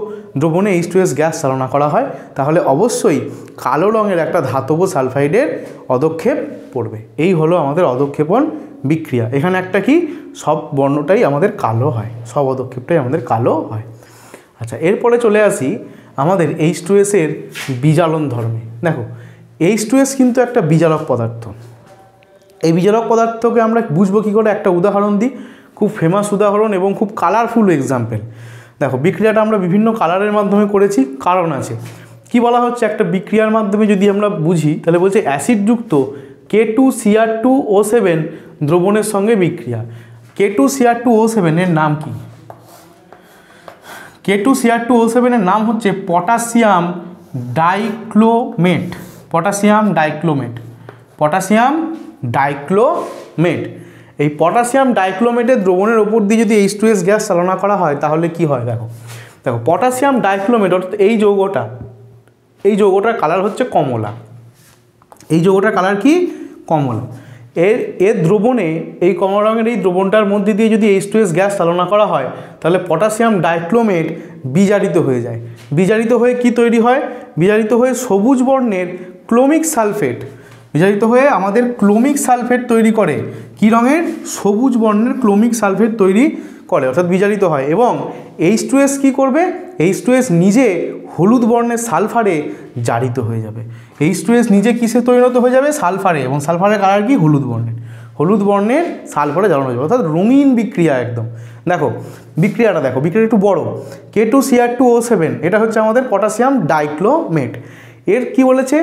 দ্রবণে H2S গ্যাস চালনা করা হয়, তাহলে অবশ্যই কালো রঙের একটা ধাতব সালফাইডের অধক্ষেপ পড়বে। এই হলো আমাদের অধক্ষেপণ বিক্রিয়া। এখানে একটা কি, সব বর্ণটাই আমাদের কালো হয়, সব অধক্ষেপটাই আমাদের কালো হয়। আচ্ছা, এরপরে চলে আসি আমাদের H2S এর বিজারণ ধর্মে। দেখো, H2S কিন্তু একটা বিজারক পদার্থ। এই বিজারক পদার্থকে আমরা বুঝবো কী করে, একটা উদাহরণ দিই, খুব ফেমাস উদাহরণ এবং খুব কালারফুল এক্সাম্পল। দেখো, বিক্রিয়াটা আমরা বিভিন্ন কালারের মাধ্যমে করেছি, কারণ আছে। কি বলা হচ্ছে, একটা বিক্রিয়ার মাধ্যমে যদি আমরা বুঝি তাহলে বলছে অ্যাসিডযুক্ত K2Cr2O7 দ্রবণের সঙ্গে বিক্রিয়া। K2Cr2O7 এর নাম কি? K2Cr2O7 এর নাম হচ্ছে potassium dichromate. Potassium dichromate, potassium dichromate. এই পটাশিয়াম ডাইক্লোমেটের দ্রবণের ওপর দিয়ে যদি H2S গ্যাস চালনা করা হয় তাহলে কি হয়? দেখো দেখো পটাশিয়াম ডাইক্লোমেট অর্থাৎ এই যৌগটার কালার হচ্ছে কমলা। এই যৌগটার কালার কি? কমলা। এর দ্রবণে, এই কমলা রঙের এই দ্রবণটার মধ্যে দিয়ে যদি H2S গ্যাস চালনা করা হয় তাহলে পটাশিয়াম ডাইক্লোমেট বিজারিত হয়ে যায়। বিজারিত হয়ে কি তৈরি হয়? বিজারিত হয়ে সবুজ বর্ণের ক্লোমিক সালফেট, বিজারিত হয়ে আমাদের ক্লোমিক সালফেট তৈরি করে। কি রঙের? সবুজ বর্ণের ক্লোমিক সালফেট তৈরি করে, অর্থাৎ বিজারিত হয়। এবং H2S কি করবে? H2S নিজে হলুদ বর্ণের সালফারে জারিত হয়ে যাবে। H2S নিজে কিসে পরিণত হয়ে যাবে? সালফারে, এবং সালফারের কালার কি? হলুদ বর্ণের। হলুদ বর্ণের সালফারে জ্বালানো হয়ে যাবে, অর্থাৎ রঙিন বিক্রিয়া একদম। দেখো বিক্রিয়াটা, দেখো বিক্রিয়া একটু বড়। K2Cr2O7 এটা হচ্ছে আমাদের পটাশিয়াম ডাইক্লোমেট। এর কি বলেছে?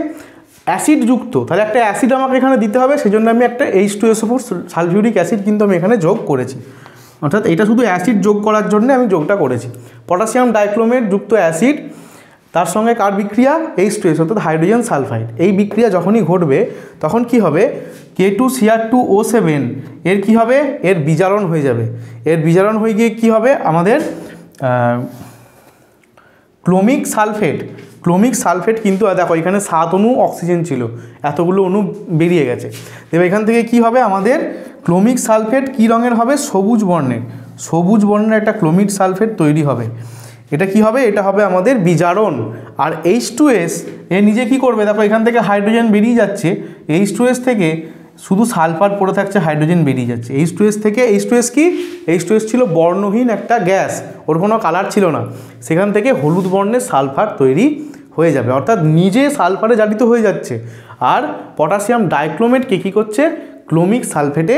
অ্যাসিডযুক্ত, তাহলে একটা অ্যাসিড আমাকে এখানে দিতে হবে, সেই জন্য আমি একটা H2SO4 সালফিউরিক অ্যাসিড কিন্তু আমি এখানে যোগ করেছি, অর্থাৎ এটা শুধু অ্যাসিড যোগ করার জন্য আমি যোগটা করেছি। পটাশিয়াম ডাইক্লোমেট যুক্ত অ্যাসিড, তার সঙ্গে কার বিক্রিয়া? H2S অর্থাৎ হাইড্রোজেন সালফাইড। এই বিক্রিয়া যখনই ঘটবে তখন কি হবে? K2Cr2O7 এর কি হবে? এর বিজারণ হয়ে যাবে। এর বিজারণ হয়ে গিয়ে কি হবে? আমাদের ক্লোমিক সালফেট। ক্লোমিক সালফেট কিন্তু দেখো এখানে 7 অণু অক্সিজেন ছিল, এতগুলো অণু বেরিয়ে গেছে। তবে এখান থেকে কি হবে? আমাদের ক্লোমিক সালফেট কি রঙের হবে? সবুজ বর্ণের। সবুজ বর্ণের একটা ক্লোমিক সালফেট তৈরি হবে। এটা কি হবে? এটা হবে আমাদের বিজারণ। আর H2S এ নিজে কি করবে? দেখো এখান থেকে হাইড্রোজেন বেরিয়ে যাচ্ছে, H2S থেকে শুধু সালফার পড়ে থাকছে, হাইড্রোজেন বেরিয়ে যাচ্ছে। H2S থেকে, H2S কি? H2S ছিল বর্ণহীন একটা গ্যাস, ওর কোনো কালার ছিল না। সেখান থেকে হলুদ বর্ণের সালফার তৈরি হয়ে যাবে, অর্থাৎ নিজে সালফারে জারিত হয়ে যাচ্ছে। আর পটাশিয়াম ডাইক্লোমেটকে কী করছে? ক্লোমিক সালফেটে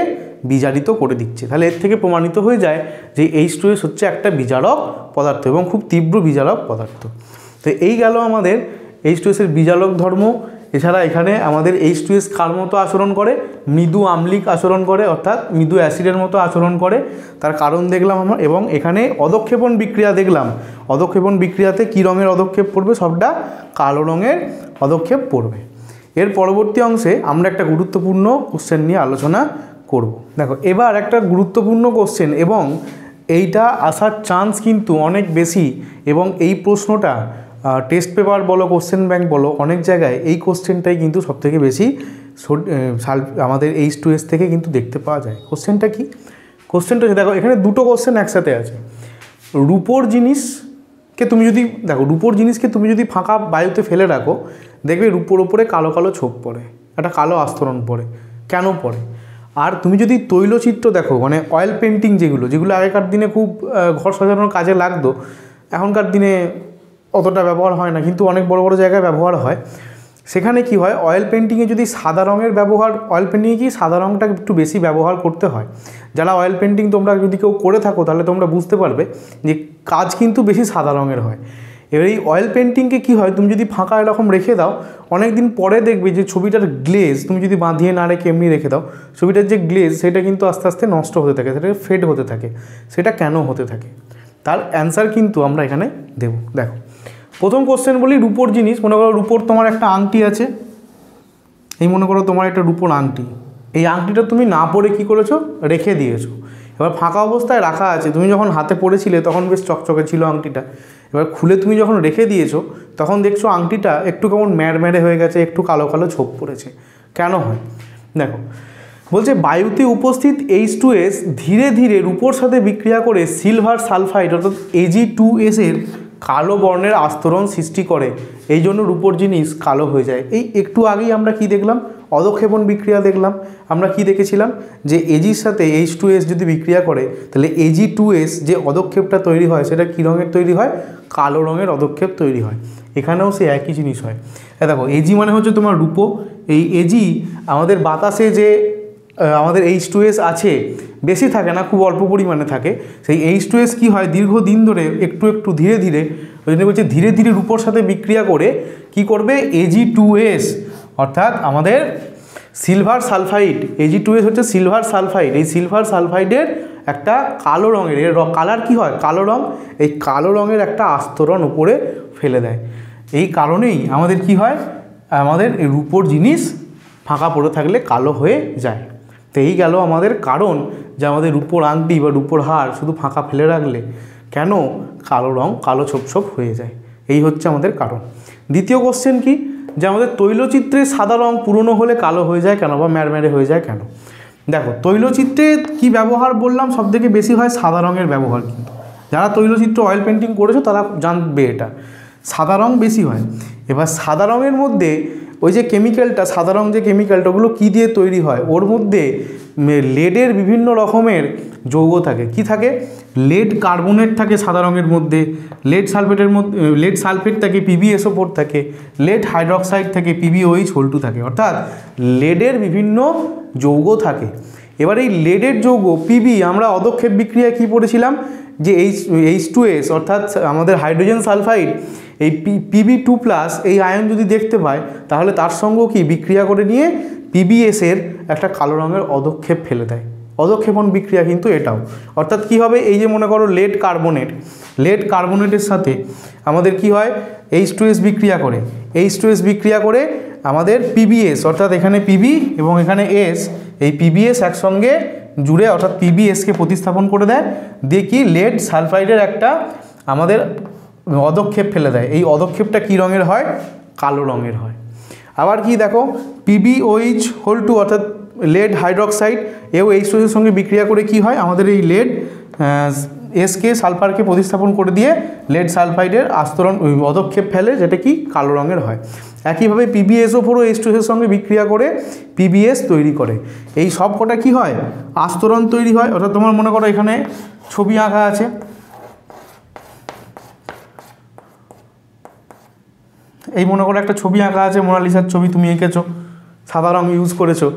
বিজারিত করে দিচ্ছে। তাহলে এর থেকে প্রমাণিত হয়ে যায় যে H2S হচ্ছে একটা বিজারক পদার্থ এবং খুব তীব্র বিজারক পদার্থ। তো এই গেল আমাদের H2S এর বিজারক ধর্ম। এছাড়া এখানে আমাদের H2S কার মতো আচরণ করে? মৃদু আম্লিক আচরণ করে, অর্থাৎ মৃদু অ্যাসিডের মতো আচরণ করে। তার কারণ দেখলাম আমরা, এবং এখানে অধক্ষেপণ বিক্রিয়া দেখলাম। অধক্ষেপণ বিক্রিয়াতে কী রঙের অধক্ষেপ পড়বে? সবটা কালো রঙের অধক্ষেপ পড়বে। এর পরবর্তী অংশে আমরা একটা গুরুত্বপূর্ণ কোশ্চেন নিয়ে আলোচনা করব। দেখো এবার একটা গুরুত্বপূর্ণ কোশ্চেন, এবং এইটা আসার চান্স কিন্তু অনেক বেশি, এবং এই প্রশ্নটা টেস্ট পেপার বলো, কোশ্চেন ব্যাংক বলো, অনেক জায়গায় এই কোশ্চেনটাই কিন্তু সবথেকে বেশি আমাদের H2S থেকে কিন্তু দেখতে পাওয়া যায়। কোশ্চেনটা কি? কোশ্চেনটা হচ্ছে, দেখো এখানে দুটো কোশ্চেন একসাথে আছে। রূপোর জিনিসকে তুমি যদি দেখো, রূপোর জিনিসকে তুমি যদি ফাঁকা বায়ুতে ফেলে রাখো, দেখবে রূপোর ওপরে কালো কালো ছোপ পড়ে, একটা কালো আস্তরণ পড়ে। কেন পড়ে? আর তুমি যদি তৈলচিত্র দেখো, মানে অয়েল পেন্টিং, যেগুলো আগেকার দিনে খুব ঘর সাজানোর কাজে লাগতো, এখনকার দিনে অতটা ব্যবহার হয় না, কিন্তু অনেক বড় বড় জায়গায় ব্যবহার হয়। সেখানে কি হয়? অয়েল পেন্টিংয়ে যদি সাদা রঙের ব্যবহার, অয়েল পেন্টিংয়ে কি সাদা রঙটা একটু বেশি ব্যবহার করতে হয়। যারা অয়েল পেন্টিং তোমরা যদি কেউ করে থাকো তাহলে তোমরা বুঝতে পারবে যে কাজ কিন্তু বেশি সাদা রঙের হয়। এবার এই অয়েল পেন্টিংকে কি হয়? তুমি যদি ফাঁকা এরকম রেখে দাও, অনেক দিন পরে দেখবে যে ছবিটার গ্লেজ তুমি যদি বাঁধিয়ে না রেখে এমনি রেখে দাও, ছবিটার যে গ্লেজ সেটা কিন্তু আস্তে আস্তে নষ্ট হতে থাকে, সেটা ফেড হতে থাকে। সেটা কেন হতে থাকে? তার অ্যান্সার কিন্তু আমরা এখানে দেব। দেখো প্রথম কোশ্চেন বলি, রূপোর জিনিস। মনে করো রূপোর তোমার একটা আংটি আছে, এই মনে করো তোমার একটা রূপোর আংটি। এই আংটিটা তুমি না পরে কি করেছো? রেখে দিয়েছো। এবার ফাঁকা অবস্থায় রাখা আছে, তুমি যখন হাতে পড়েছিলে তখন বেশ চকচকে ছিল আংটিটা। এবার খুলে তুমি যখন রেখে দিয়েছো তখন দেখছো আংটিটা একটু কেমন ম্যাড় হয়ে গেছে, একটু কালো কালো ছোপ পড়েছে। কেন হয়? দেখো বলছে বায়ুতে উপস্থিত H2S ধীরে ধীরে রূপোর সাথে বিক্রিয়া করে সিলভার সালফাইড অর্থাৎ Ag2S এর কালো বর্ণের আস্তরণ সৃষ্টি করে, এই জন্য রূপোর জিনিস কালো হয়ে যায়। এই একটু আগেই আমরা কি দেখলাম, অধক্ষেপণ বিক্রিয়া দেখলাম। আমরা কি দেখেছিলাম যে এজির সাথে H2S যদি বিক্রিয়া করে তাহলে Ag2S যে অধক্ষেপটা তৈরি হয় সেটা কী রঙের তৈরি হয়, কালো রঙের অধক্ষেপ তৈরি হয়। এখানেও সে একই জিনিস হয়। দেখো Ag মানে হচ্ছে তোমার রূপো। এই Ag আমাদের বাতাসে যে আমাদের H2S আছে, বেশি থাকে না, খুব অল্প পরিমাণে থাকে। সেই H2S কি হয়, দীর্ঘদিন ধরে একটু একটু ধীরে ধীরে, ওই জন্য বলছে ধীরে ধীরে রূপোর সাথে বিক্রিয়া করে কি করবে, Ag2S অর্থাৎ আমাদের সিলভার সালফাইড। Ag2S হচ্ছে সিলভার সালফাইড। এই সিলভার সালফাইডের একটা কালো রঙের, এর কালার কি হয়, কালো রঙ। এই কালো রঙের একটা আস্তরণ উপরে ফেলে দেয়। এই কারণেই আমাদের কি হয়, আমাদের রূপোর জিনিস ফাঁকা পড়ে থাকলে কালো হয়ে যায়। তো এই গেল আমাদের কারণ যে আমাদের রূপোর আংটি বা রূপোর হার শুধু ফাঁকা ফেলে রাখলে কেন কালো রঙ, কালো ছোপ ছোপ হয়ে যায়। এই হচ্ছে আমাদের কারণ। দ্বিতীয় কোশ্চেন কি, যে আমাদের তৈলচিত্রে সাদা রঙ পুরনো হলে কালো হয়ে যায় কেন, বা ম্যাড়ম্যাড়ে হয়ে যায় কেন। দেখো তৈলচিত্রে কি ব্যবহার বললাম, সবথেকে বেশি হয় সাদা রঙের ব্যবহার। কিন্তু যারা তৈলচিত্র অয়েল পেন্টিং করেছো তারা জানবে এটা, সাদা রঙ বেশি হয়। এবার সাদা রঙের মধ্যে ওই যে কেমিক্যালটা, সাদা রঙ যে কেমিক্যালটা, ওগুলো কী দিয়ে তৈরি হয়, ওর মধ্যে লেডের বিভিন্ন রকমের যৌগ থাকে। কি থাকে, লেড কার্বনেট থাকে সাদা রঙের মধ্যে, লেড সালফেটের মধ্যে লেড সালফেট থাকে, PbSO4 থাকে, লেড হাইড্রক্সাইড থাকে, PbOH2 থাকে, অর্থাৎ লেডের বিভিন্ন যৌগ থাকে। এবার এই লেডের যৌগ Pb আমরা অধক্ষেপ বিক্রিয়া কি পড়েছিলাম, যে H2S অর্থাৎ আমাদের হাইড্রোজেন সালফাইড, এই Pb2+ এই আয়ন যদি দেখতে পায় তাহলে তার সঙ্গেও কি বিক্রিয়া করে নিয়ে PbS এর একটা কালো রঙের অধক্ষেপ ফেলে দেয়। অধক্ষেপণ বিক্রিয়া কিন্তু এটাও, অর্থাৎ কি হবে, এই যে মনে করো লেড কার্বনেটের সাথে আমাদের কি হয়, H2S বিক্রিয়া করে, H2S বিক্রিয়া করে আমাদের PbS অর্থাৎ এখানে Pb এবং এখানে S, এই PbS একসঙ্গে জুড়ে অর্থাৎ PbSকে প্রতিস্থাপন করে দেয়, দিয়ে কি লেড সালফাইডের একটা আমাদের অধক্ষেপ ফেলে দেয়। এই অধক্ষেপটা কী রঙের হয়, কালো রঙের হয়। আবার কি দেখো PbOH2 অর্থাৎ লেড হাইড্রক্সাইড, এও H2S এর সঙ্গে বিক্রিয়া করে কি হয়, আমাদের এই লেড এসকে সালফারকে প্রতিস্থাপন করে দিয়ে লেড সালফাইডের আস্তরণ অধক্ষেপ ফেলে, যেটা কি কালো রঙের হয়। একইভাবে PbSO4 ও H2S এর সঙ্গে বিক্রিয়া করে PbS তৈরি করে। এই সব কটা কি হয়, আস্তরণ তৈরি হয়। অর্থাৎ তোমার মনে করো এখানে ছবি আঁকা আছে, এই মনে করো একটা ছবি আঁকা আছে, মোনালিসার ছবি তুমি এঁকেছো, সাদা রঙ ইউজ করেছো।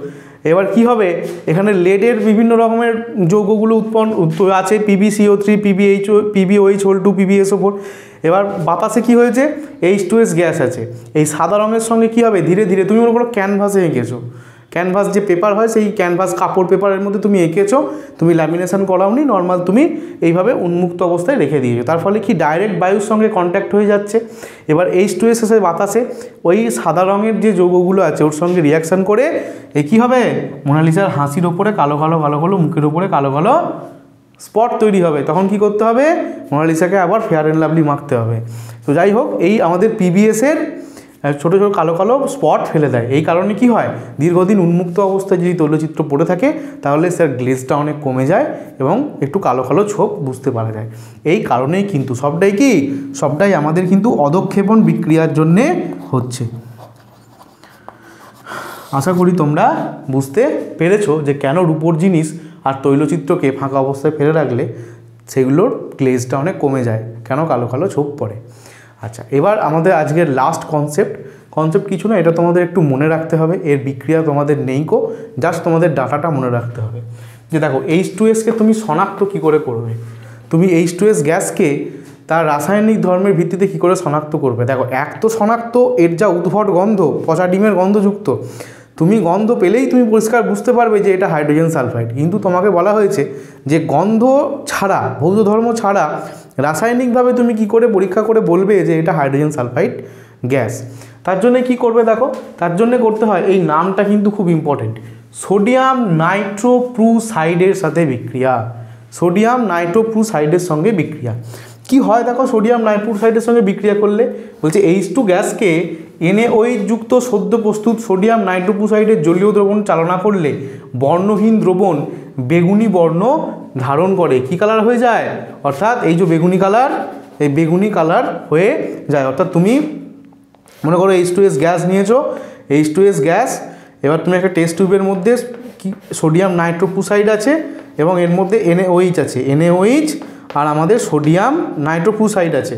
এবার কি হবে, এখানে লেডের বিভিন্ন রকমের যৌগগুলো উৎপন্ন আছে, PbCO3, PbOH2, PbSO4। এবার বাতাসে কি হয়েছে, H2S গ্যাস আছে। এই সাদা রঙের সঙ্গে কি হবে, ধীরে ধীরে তুমি মনে করো ক্যানভাসে এঁকেছো, ক্যানভাস যে পেপার হয় সেই ক্যানভাস কাপড় পেপারের মধ্যে তুমি এঁকেছো, তুমি ল্যামিনেশন করাওনি, নর্মাল তুমি এইভাবে উন্মুক্ত অবস্থায় রেখে দিয়েছো। তার ফলে কি ডাইরেক্ট বায়ুর সঙ্গে কন্ট্যাক্ট হয়ে যাচ্ছে। এবার H2S এসে বাতাসে ওই সাদা রঙের যে যৌগগুলো আছে ওর সঙ্গে রিয়াকশান করে এ কী হবে, মোনালিসার হাসির ওপরে কালো কালো কালো কালো, মুখের ওপরে কালো কালো স্পট তৈরি হবে। তখন কি করতে হবে, মোনালিসাকে আবার ফেয়ার অ্যান্ড লাভলি মাখতে হবে। তো যাই হোক, এই আমাদের PbS-এর ছোটো ছোটো কালো কালো স্পট ফেলে দেয়। এই কারণে কি হয়, দীর্ঘদিন উন্মুক্ত অবস্থায় যদি তৈলচিত্র পড়ে থাকে তাহলে স্যার গ্লেজটা অনেক কমে যায় এবং একটু কালো কালো ছোপ বুঝতে পারা যায়। এই কারণেই কিন্তু সবটাই আমাদের কিন্তু অধক্ষেপণ বিক্রিয়ার জন্যে হচ্ছে। আশা করি তোমরা বুঝতে পেরেছো যে কেন রূপোর জিনিস আর তৈলচিত্রকে ফাঁকা অবস্থায় ফেলে রাখলে সেগুলোর গ্লেজটা অনেক কমে যায়, কেন কালো কালো ছোপ পড়ে। আচ্ছা, এবার আমাদের আজকের লাস্ট কনসেপ্ট কিছু না, এটা তোমাদের একটু মনে রাখতে হবে। এর বিক্রিয়া তোমাদের নেই কো, জাস্ট তোমাদের ডাটাটা মনে রাখতে হবে। যে দেখো H2S-কে তুমি শনাক্ত কী করে করবে, তুমি H2S গ্যাসকে তার রাসায়নিক ধর্মের ভিত্তিতে কী করে শনাক্ত করবে। দেখো, এক তো শনাক্ত, এর যা উদ্ভট গন্ধ, পচা ডিমের গন্ধযুক্ত, তুমি গন্ধ পেলেই তুমি পরিষ্কার বুঝতে পারবে যে এটা হাইড্রোজেন সালফাইড। কিন্তু তোমাকে বলা হয়েছে যে গন্ধ ছাড়া, ভৌত ধর্ম ছাড়া রাসায়নিকভাবে তুমি কি করে পরীক্ষা করে বলবে যে এটা হাইড্রোজেন সালফাইড গ্যাস। তার জন্য কি করবে, দেখো তার জন্য করতে হয়, এই নামটা কিন্তু খুব ইম্পর্টেন্ট, সোডিয়াম নাইট্রোপ্রুসাইডের সাথে বিক্রিয়া। সোডিয়াম নাইট্রোপ্রুসাইডের সঙ্গে বিক্রিয়া কি হয়, দেখো সোডিয়াম নাইট্রোপ্রুসাইডের সঙ্গে বিক্রিয়া করলে বলছে H2 গ্যাসকে NaOH যুক্ত সদ্য প্রস্তুত সোডিয়াম নাইট্রোপ্রুসাইডের জলীয় দ্রবণ চালনা করলে বর্ণহীন দ্রবণ বেগুনি বর্ণ ধারণ করে। কি কালার হয়ে যায়, অর্থাৎ এই যে বেগুনি কালার এই বেগুনি কালার হয়ে যায়। অর্থাৎ তুমি মনে করো H2S গ্যাস নিয়েছো, H2S গ্যাস, এবার তুমি একটা টেস্ট টিউবের মধ্যে কি সোডিয়াম নাইট্রোফুসাইড আছে এবং এর মধ্যে NaOH আছে, NaOH আর আমাদের সোডিয়াম নাইট্রোফুসাইড আছে।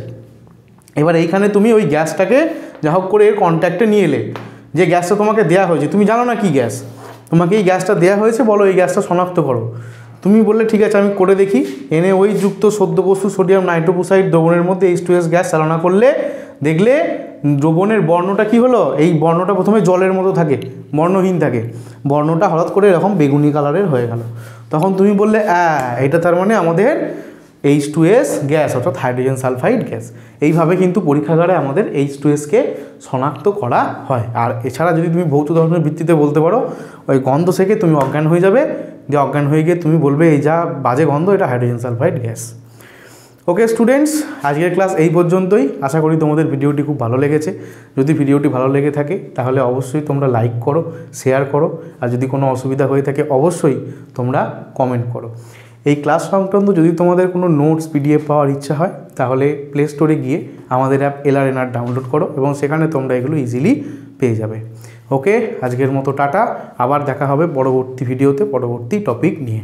এবার এইখানে তুমি ওই গ্যাসটাকে যা হোক করে এর কন্ট্যাক্টে নিয়ে এলে, যে গ্যাসটা তোমাকে দেওয়া হয়েছে, তুমি জানো না কি গ্যাস, তোমাকে এই গ্যাসটা দেওয়া হয়েছে, বলো এই গ্যাসটা শনাক্ত করো। তুমি বললে ঠিক আছে আমি করে দেখি। NaOH যুক্ত সদ্যবস্তু সোডিয়াম নাইট্রোফুসাইড দ্রবণের মধ্যে H2S গ্যাস চালনা করলে দেখলে দ্রবণের বর্ণটা কি হলো, এই বর্ণটা প্রথমে জলের মতো থাকে, বর্ণহীন থাকে, বর্ণটা হঠাৎ করে এরকম বেগুনি কালারের হয়ে গেল। তখন তুমি বললে এটা তার মানে আমাদের H2S গ্যাস অর্থাৎ হাইড্রোজেন সালফাইড গ্যাস। এইভাবে কিন্তু পরীক্ষাগারে আমাদের H2Sকে শনাক্ত করা হয়। আর এছাড়া যদি তুমি ভৌত ধর্মের ভিত্তিতে বলতে পারো, ওই গন্ধ থেকে তুমি অজ্ঞান হয়ে যাবে, যে অজ্ঞান হয়ে গিয়ে তুমি বলবে এই যা বাজে গন্ধ, এটা hydrogen sulphide gas. Okay students, আজকের ক্লাস এই পর্যন্তই। আশা করি তোমাদের ভিডিওটি খুব ভালো লেগেছে। যদি ভিডিওটি ভালো লেগে থাকে তাহলে অবশ্যই তোমরা লাইক করো, শেয়ার করো, আর যদি কোনো অসুবিধা হয়ে থাকে অবশ্যই তোমরা কমেন্ট করো। এই ক্লাস সংক্রান্ত যদি তোমাদের কোনো নোটস PDF পাওয়ার ইচ্ছা হয় তাহলে প্লে স্টোরে গিয়ে আমাদের অ্যাপ LRNR ডাউনলোড করো এবং সেখানে তোমরা এগুলো ইজিলি পেয়ে যাবে। ওকে, আজকের মতো টাটা, আবার দেখা হবে পরবর্তী ভিডিওতে পরবর্তী টপিক নিয়ে।